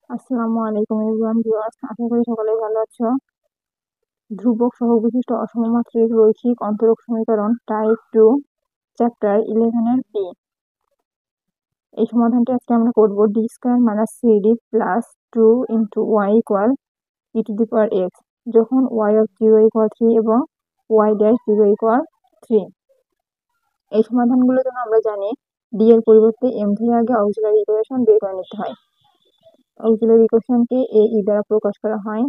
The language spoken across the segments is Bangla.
আসসালামু আলাইকুম এভরিওয়ান ভিউয়ার্স, আশা করি সকলে ভালো আছো। ধ্রুবক সহবিশিষ্ট অসমমাত্রিক রৈখিক অন্তরক সমীকরণ টাইপ 2 চ্যাপ্টার 11 এর পি। এই সমাধানটি আজকে আমরা করব D square minus CD plus 2 into y equal e to the power x, যখন ওয়াই অফ 0 ইকুয়াল 3 এবং ওয়াই ড্যাশ 0 ইকুয়াল 3। এই সমাধানগুলোর জন্য আমরা জানি ডি এর পরিবর্তে এম ধরে আগে অক্সিলারি ইকুয়েশন বের করে নিতে হয়। অক্সিলারি ইকুয়েশনকে এ ই দ্বারা প্রকাশ করা হয়।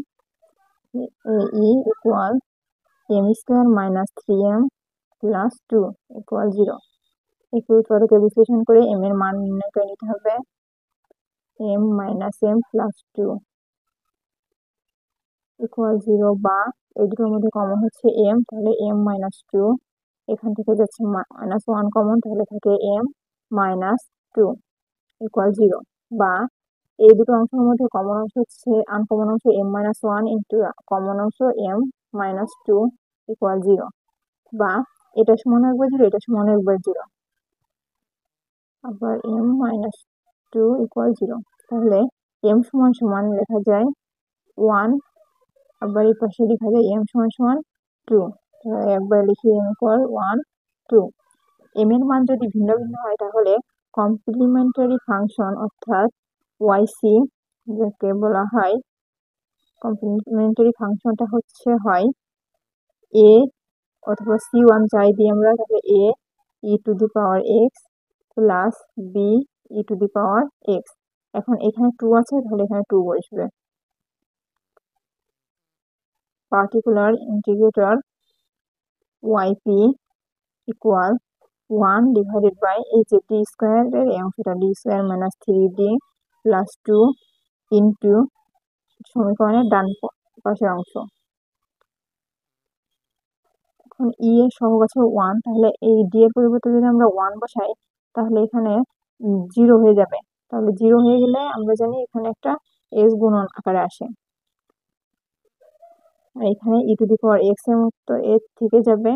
AE equal m square minus 3m plus 2 equal 0। একটি উৎপাদকে বিশ্লেষণ করে m এর মান নির্ণয় করে নিতে হবে। m minus m plus 2 equal 0, বা এই দুটোর মধ্যে কমন হচ্ছে m, তাহলে m minus 2, এখান থেকে যাচ্ছে minus 1 কমন, তাহলে থাকে m minus 2 equal 0, বা এই দুটো অংশের মধ্যে কমন অংশ হচ্ছে আনকমন অংশ m minus 1 ইন্টু কমন অংশ m minus 2 equal 0, বা এটা সমান একবার 0, এটা সমান একবার 0, আবার m minus 2 equal 0। তাহলে m সমান সমান লেখা যায় 1, আবার এই পাশে লেখা যায় m সমান সমান 2। তাহলে একবার লিখি m equal 1 2। m এর মান যদি ভিন্ন ভিন্ন হয় তাহলে কমপ্লিমেন্টারি ফাংশন অর্থাৎ yc, যাকে বলা হয় কমপ্লিমেন্টারি ফাংশনটা হচ্ছে হয় a অথবা c1 চাই দিই আমরা, তাহলে a e to the power x plus B E to the power x. এখন এখানে 2 আছে, তাহলে এখানে 2 বসবে। Particular integrator yp equal 1 divided by এই যে ডি স্কোয়ার এর অংশটা D square minus 3d plus 2 into সমীকরণের ডান পাশের অংশ। এখন ই এর সহগ আছে 1, তাহলে এই ডি এর পরিবর্তে যদি আমরা 1 বসাই তাহলে এখানে 0 হয়ে যাবে। তাহলে 0 হয়ে গেলে আমরা জানি এখানে একটা এস গুণন আকারে আসে, আর এখানে ই টু দি পাওয়ার এক্স এর মতো এর থেকে যাবে,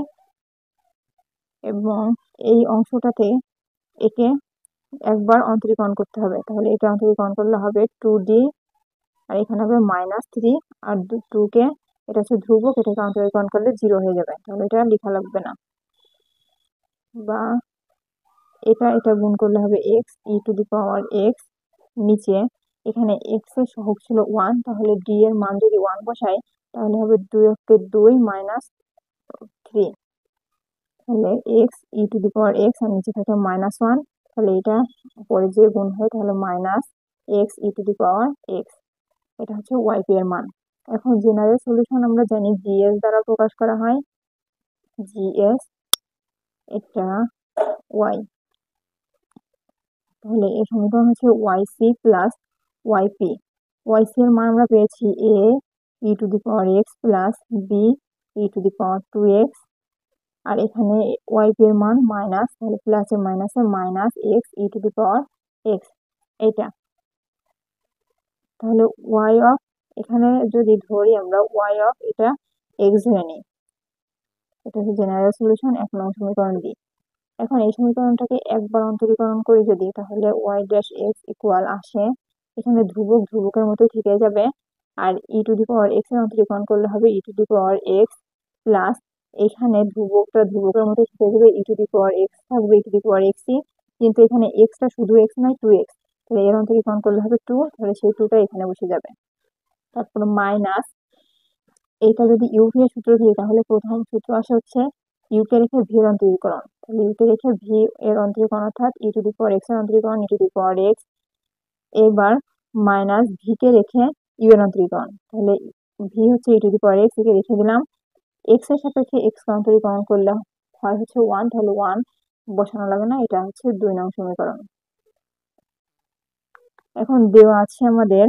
এবং এই অংশটাতে একে একবার অন্তরীকরণ করতে হবে। তাহলে এটা অন্তরীকরণ করলে হবে 2d, আর এখানে হবে -3, আর 2 কে, এটা হচ্ছে ধ্রুবক, এটাকে অন্তরীকরণ করলে 0 হয়ে যাবে, তাহলে এটা লেখা লাগবে না। বা এটা গুণ করলে হবে x E to the power x, নিচে এখানে এক্স এর সহগ ছিল 1, তাহলে ডি এর মান যদি 1 বসাই তাহলে হবে 2 মাইনাস 3, তাহলে X E to the power X, আর নিচে থাকে -1, তাহলে এটা পরে যে গুণ হয় তাহলে minus x E to the power x. এটা হচ্ছে ওয়াইপি এর মান। এখন জেনারেল সলিউশন আমরা জানি জিএস দ্বারা প্রকাশ করা হয়, জিএস এটা ওয়াই, তাহলে এই সমীকরণ হচ্ছে ওয়াইসি প্লাস ওয়াইপি। ওয়াইসি এর মান আমরা পেয়েছি A E to the power x plus B E to the power 2x, আর এখানে ওয়াইপি এর মান মাইনাস, তাহলে প্লাসে মাইনাসে minus x E to the power x এটা। তাহলে ওয়াই অফ, এখানে যদি ধরি আমরা ওয়াই অফ এটা এক্স ধরে নিই, এটা হচ্ছে জেনারেল সলিউশন 1 নং সমীকরণ দিই। এখন এই সমীকরণটাকে একবার অন্তরীকরণ করি যদি, তাহলে ওয়াই ড্যাশ এক্স ইকুয়াল আসে, এখানে ধ্রুবক ধ্রুবকের মতোই থেকে যাবে, আর ই টু দি পাওয়ার এক্স এর অন্তরীকরণ করলে হবে e to the power x plus, এখানে ধ্রুবকটা ধ্রুবকের মতো থেকে যাবে, ই টু দি পাওয়ার এক্স থাকবে ই টু দি পাওয়ার এক্সই, কিন্তু এখানে এক্সটা শুধু এক্স নয় 2x, তাহলে এর অন্তরীকরণ করলে হবে 2, তাহলে সেই 2টা এখানে বসে যাবে। তারপর মাইনাস, এইটা যদি ইউভি এর সূত্র ধরি তাহলে প্রথম সূত্র আসে হচ্ছে ইউকে রেখে ভি এর অন্তরীকরণ, তাহলে ইউকে রেখে ভি এর অন্তরীকরণ অর্থাৎ ই টু দি পাওয়ার এক্স এর অন্তরীকরণ ই টু দি পাওয়ার এক্স, এবার মাইনাস ভি কে রেখে ইউ এর অন্তরীকরণ, তাহলে ভি হচ্ছে ই টু দি পাওয়ার এক্স, একে রেখে দিলাম, এক্স এর সাপেক্ষে এক্স অন্তরীকরণ করলে হয় হচ্ছে 1, তাহলে 1 বসানো লাগে না, এটা হচ্ছে 2 নং সমীকরণ। এখন দেওয়া আছে আমাদের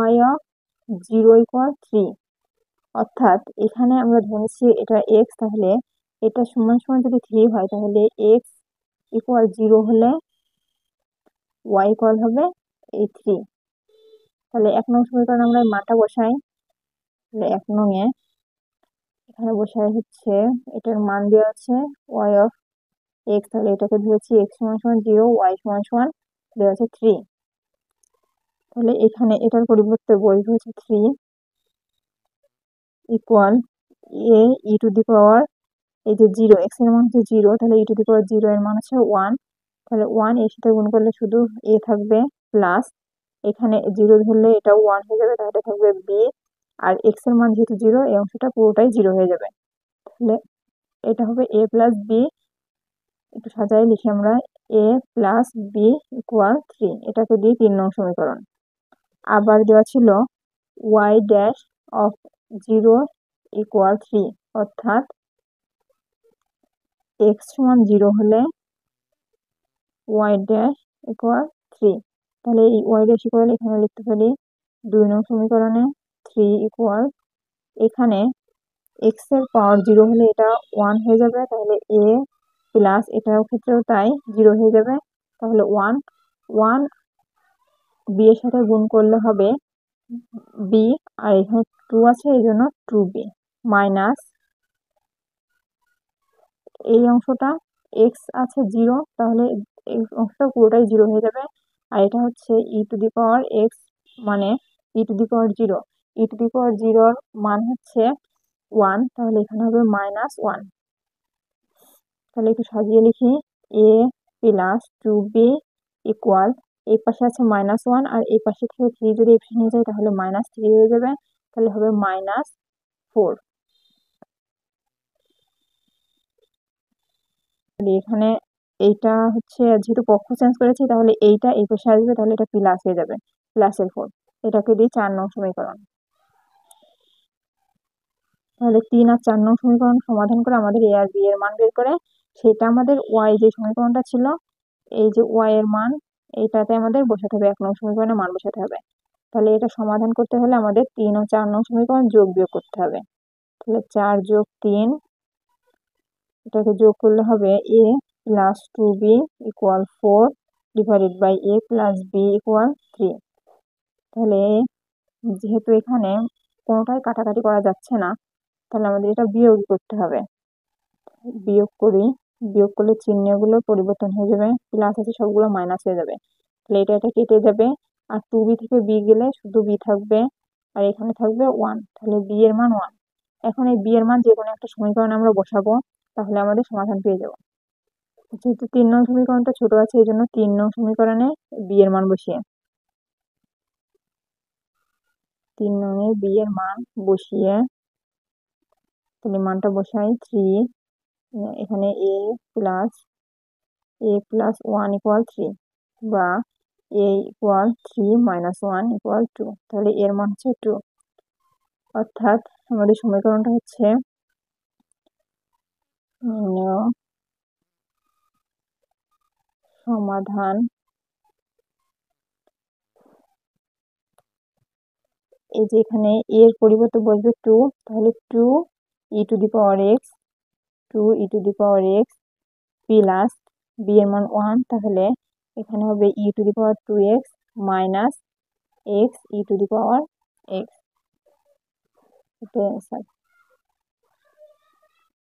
y অফ 0 ইকুয়াল 3, অর্থাৎ এখানে আমরা ধরেছি এটা x, তাহলে এটা সমান সমান যদি 3 হয় তাহলে x ইকুয়াল 0 হলে y ইকুয়াল হবে এই 3। তাহলে 1 নং সমীকরণ আমরা এই মানটা বসাই, তাহলে 1 নং এ এখানে বসাই হচ্ছে এটার মান দেওয়া আছে y অফ x, তাহলে এটাকে ধরেছি x সমান সমান 0, y সমান সমান দেওয়া আছে 3। তাহলে এখানে এটার পরিবর্তে বসবে হচ্ছে 3 equal A E to the পাওয়ার, এই যে 0, এক্স এর মান হচ্ছে 0, তাহলে ই টু দি পাওয়ার 0 এর মান হচ্ছে 1। তাহলে 1 এর সাথে গুণ করলে শুধু এ থাকবে, প্লাস এখানে 0 ধরলে এটা 1 হয়ে যাবে, তাহলে থাকবে বি। আর এক্স এর মান যেহেতু 0, এই অংশটা পুরোটাই 0 হয়ে যাবে। তাহলে এটা হবে এ প্লাস বি, একটু সাজাই লিখি আমরা, এ প্লাস বি ইকুয়াল 3। এটাকে দিয়ে 3 নং সমীকরণ। আবার দেওয়া ছিল ওয়াই ড্যাশ অফ 0 ইকুয়াল 3, অর্থাৎ এক্স সমান 0 হলে ওয়াই ড্যাশ ইকুয়াল 3। তাহলে এই ওয়াই ড্যাশ ইকুয়াল এখানে লিখতে পারি 2 নং সমীকরণে 3 ইকুয়াল, এখানে এক্স এর পাওয়ার 0 হলে এটা 1 হয়ে যাবে, তাহলে এ প্লাস এটার ক্ষেত্রেও তাই 0 হয়ে যাবে, তাহলে 1 বি এর সাথে গুণ করলে হবে বি, আর এখানে 2 আছে এই জন্য 2b, মাইনাস এই অংশটা এক্স আছে 0, তাহলে এই অংশটা পুরোটাই 0 হয়ে যাবে। আর এটা হচ্ছে ই টু দি পাওয়ার এক্স, মানে ই to the power 0, E to the পাওয়ার 0 মান হচ্ছে 1, তাহলে এখানে হবে -1। তাহলে একটু সাজিয়ে লিখি, এ প্লাস 2b ইকুয়াল, এই পাশে আছে -1 আর এই পাশে থেকে 3 যদি এই পাশে নিয়ে যায় তাহলে -3 হয়ে যাবে, তাহলে হবে -4। এখানে এইটা হচ্ছে যেহেতু পক্ষ চেঞ্জ করেছি, তাহলে এইটা এই পাশে আসবে, তাহলে এটা প্লাস হয়ে যাবে, প্লাসের 4। এটাকে দিয়ে 4 নং সমীকরণ। তাহলে 3 আর 4 নং সমীকরণ সমাধান করে আমাদের এ আর বি এর মান বের করে, সেটা আমাদের ওয়াই যে সমীকরণটা ছিল, এই যে ওয়াই এর মান, এইটাতে আমাদের বসাতে হবে, 1 নং সমীকরণে মান বসাতে হবে। তাহলে এটা সমাধান করতে হলে আমাদের 3 ও 4 নং সমীকরণ যোগ বিয়োগ করতে হবে। তাহলে 4 যোগ 3, এটাকে যোগ করলে হবে a plus 2b equal 4 divided by a plus b equal 3। তাহলে যেহেতু এখানে কোনোটাই কাটাকাটি করা যাচ্ছে না, তাহলে আমাদের এটা বিয়োগ করতে হবে। বিয়োগ করি, বিয়োগ করলে চিহ্নগুলো পরিবর্তন হয়ে যাবে, প্লাস আছে সবগুলো মাইনাস হয়ে যাবে, তাহলে এটা কেটে যাবে। আর 2b থেকে বি গেলে শুধু বি থাকবে, আর এখানে থাকবে 1, তাহলে বি এর মান 1। এখন এই বি এর মান যে কোনো একটা সমীকরণে আমরা বসাবো, তাহলে আমাদের সমাধান পেয়ে যাব। যেহেতু 3 নং সমীকরণটা ছোট আছে, এই জন্য 3 নং সমীকরণে বি এর মান বসিয়ে, 3 নং এ বি এর মান বসিয়ে, তাহলে মানটা বসাই 3, এখানে এ প্লাস 1 ইকুয়াল 3, বা এ ইকুয়াল 3 মাইনাস 1 ইকুয়াল 2, তাহলে এর মান হচ্ছে 2। অর্থাৎ আমাদের সমীকরণটা হচ্ছে সমাধান, এই যে এখানে এর পরিবর্তে বসবে 2, তাহলে 2 e to the power x, 2 e to the power x plus b এর মান 1, তাহলে এখানে হবে e to the power 2x minus x E to the power x. এটা অ্যান্সার।